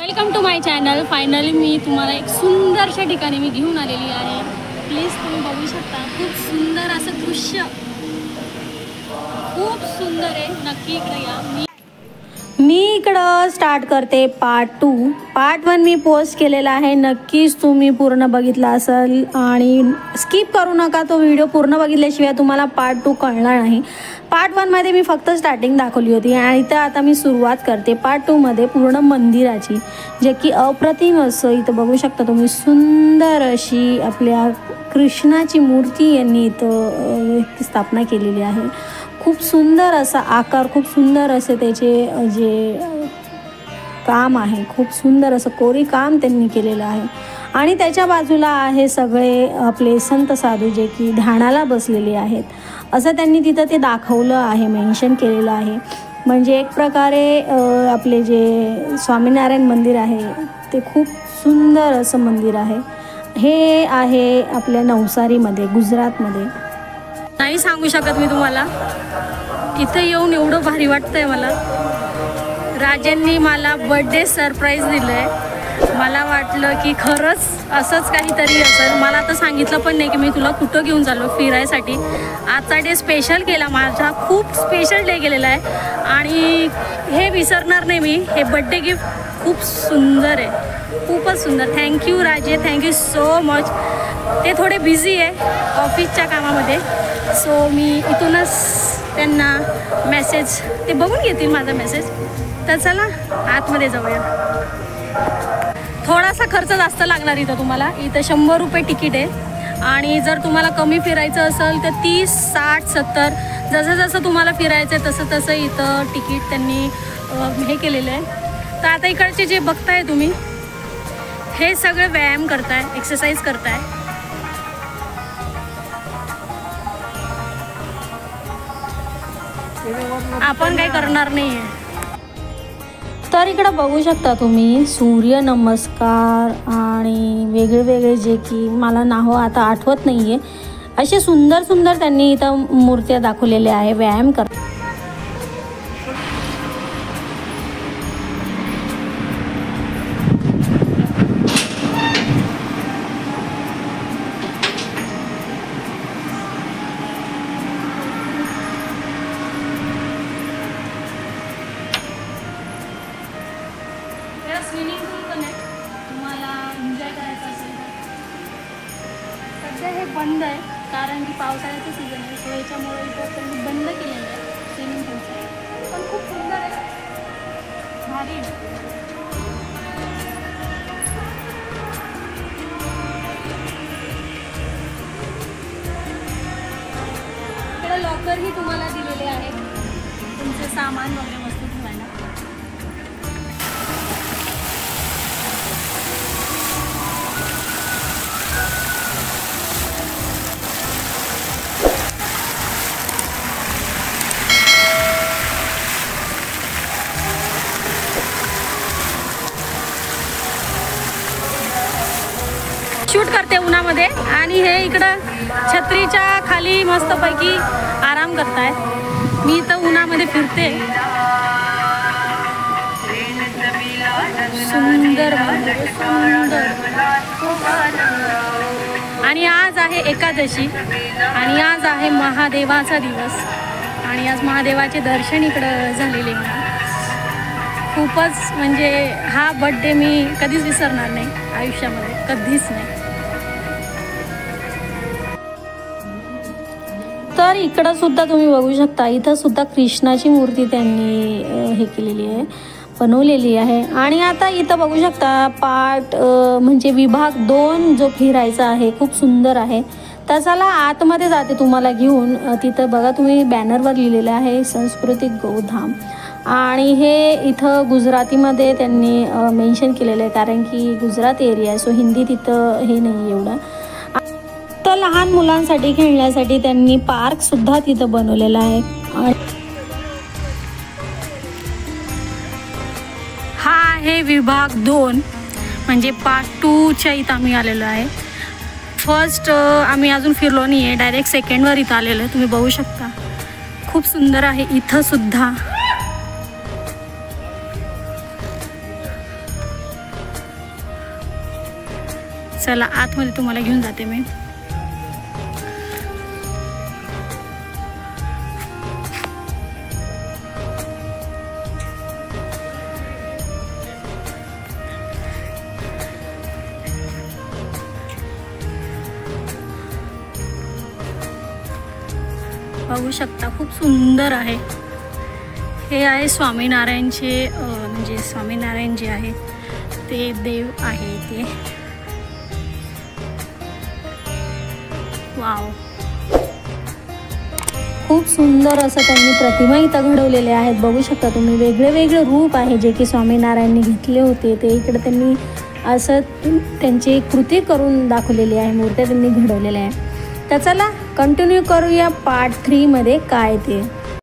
Welcome to my channel. Finally मी तुम्हाला एक सुंदरशा ठिकाणी मी घेऊन आलेली आहे। प्लीज तुम्ही बघू शकता, खूप सुंदर असं दृश्य, खूप सुंदर आहे। नक्की इकडे या। मी इकडं स्टार्ट करते पार्ट 2। पार्ट 1 मी पोस्ट केलेला आहे, नक्कीच तुम्ही पूर्ण बघितला असेल आणि स्किप करू नका। तो व्हिडिओ पूर्ण बघितल्याशिवाय तुम्हाला पार्ट 2 कळणार नाही। पार्ट 1 मध्ये मी फक्त स्टार्टिंग दाखवली होती आणि इथं आता मी सुरुवात करते पार्ट 2 मध्ये पूर्ण मंदिराची, जे की अप्रतिम असं इथं बघू शकता तुम्ही। सुंदर अशी आपल्या कृष्णाची मूर्ती यांनी इथं स्थापना केलेली आहे। खूप सुंदर असा आकार, खूप सुंदर असे त्याचे जे काम आहे, खूप सुंदर असं कोरी काम त्यांनी केलेलं आहे। आणि त्याच्या बाजूला आहे सगळे आपले संत साधू, जे की ध्यानाला बसलेले आहेत, असं त्यांनी तिथं ते दाखवलं आहे, मेन्शन केलेलं आहे। म्हणजे एक प्रकारे आपले जे स्वामीनारायण मंदिर आहे ते खूप सुंदर असं मंदिर आहे। हे आहे आपल्या नवसारीमध्ये, गुजरातमध्ये। नाही सांगू शकत मी तुम्हाला, इथे येऊन एवढं भारी वाटतंय मला। राजांनी मला बर्थडे सरप्राईज दिलंय। मला वाटलं की खरंच असंच काहीतरी असेल। मला तर सांगितलं पण नाही की मी तुला कुठं घेऊन चाललो फिरायसाठी। आजचा डे स्पेशल केला माझा, खूप स्पेशल डे केलेला आहे आणि हे विसरणार नाही मी। हे बर्थडे गिफ्ट खूप सुंदर आहे, खूपच सुंदर। थँक्यू राजे, थँक्यू सो मच। ते थोडे बिझी आहे ऑफिसच्या कामामध्ये, सो मी इथूनच त्यांना मेसेज, ते बघून घेतील माझा मेसेज। तर चला आतमध्ये जाऊया। थोडासा खर्च जास्त लागणार इथं तुम्हाला। इथं 100 रुपये तिकीट आहे आणि जर तुम्हाला कमी फिरायचं असेल तर 30, 60, 70 जसं जसं तुम्हाला फिरायचं आहे तसं तसं इथं तिकीट त्यांनी हे केलेलं आहे। तर आता इकडचे जे बघताय तुम्ही, हे सगळे व्यायाम करताय, एक्सरसाइज करताय। आपण काही करणार नाही आहे। तर इकडं बघू शकता तुम्ही सूर्य नमस्कार आणि वेगळे वेगळे, जे की मला नाव आता आठवत नाही आहे, असे सुंदर सुंदर त्यांनी इथं मूर्त्या दाखवलेल्या आहे व्यायाम कर। स्विमिंग पूल पण आहे, तुम्हाला एन्जॉय करायचं असेल तर। सध्या हे बंद आहे कारण की पावसाळ्याचं सीझन आहे, सो याच्यामुळे इथं त्यांनी बंद केलेलं आहे स्विमिंग पूलचं। पण खूप सुंदर आहे, भारी आहे। इकडे लॉकरही तुम्हाला दिलेले आहेत, तुमचे सामान वगैरे वस्तू ठेवायला। शूट करते उन्हामध्ये आणि हे इकडं छत्रीच्या खाली मस्तपैकी आराम करताय। मी तर उन्हामध्ये फिरते। सुंदर सुंदर। आणि आज आहे एकादशी आणि आज आहे महादेवाचा दिवस आणि आज महादेवाचे दर्शन इकडं झालेले। खूपच म्हणजे हा बर्थडे मी कधीच विसरणार नाही आयुष्यामध्ये, कधीच नाही। तर इकडं सुद्धा तुम्ही बघू शकता, इथं सुद्धा कृष्णाची मूर्ती त्यांनी हे केलेली आहे, बनवलेली आहे। आणि आता इथं बघू शकता पार्ट म्हणजे विभाग 2 जो फिरायचा आहे, खूप सुंदर आहे। तर चला आतमध्ये जाते तुम्हाला घेऊन। तिथं बघा तुम्ही बॅनरवर लिहिलेलं आहे सांस्कृतिक गोधाम आणि हे इथं गुजरातीमध्ये त्यांनी मेन्शन केलेलं आहे कारण की गुजरात एरिया आहे, सो हिंदी तिथं हे नाही एवढं। तर लहान मुलांसाठी खेळण्यासाठी त्यांनी पार्क सुद्धा तिथं बनवलेला आहे। हा आहे विभाग 2, म्हणजे पार्ट 2च्या इथं आम्ही आलेलो आहे। फर्स्ट आम्ही अजून फिरलो नाही आहे, डायरेक्ट सेकंडवर इथं आलेलो आहे। तुम्ही बघू शकता, खूप सुंदर आहे इथं सुद्धा। चला आतमध्ये तुम्हाला घेऊन जाते मी. बघू शकता खूप सुंदर आहे. हे आहे स्वामीनारायणचे म्हणजे स्वामीनारायण जे आहे ते देव आहे ते. वाव, खूप सुंदर असं त्यांनी प्रतिमा इथं घडवलेले आहेत. बघू शकता तुम्ही वेगळे वेगळे रूप आहे जे की स्वामीनारायणनी घेतले होते ते इकडे त्यांनी असं त्यांची कृती करून दाखवलेली आहे, मूर्त्या त्यांनी घडवलेल्या आहे. तर चला कंटिन्यू करूया पार्ट 3 मध्ये काय ते.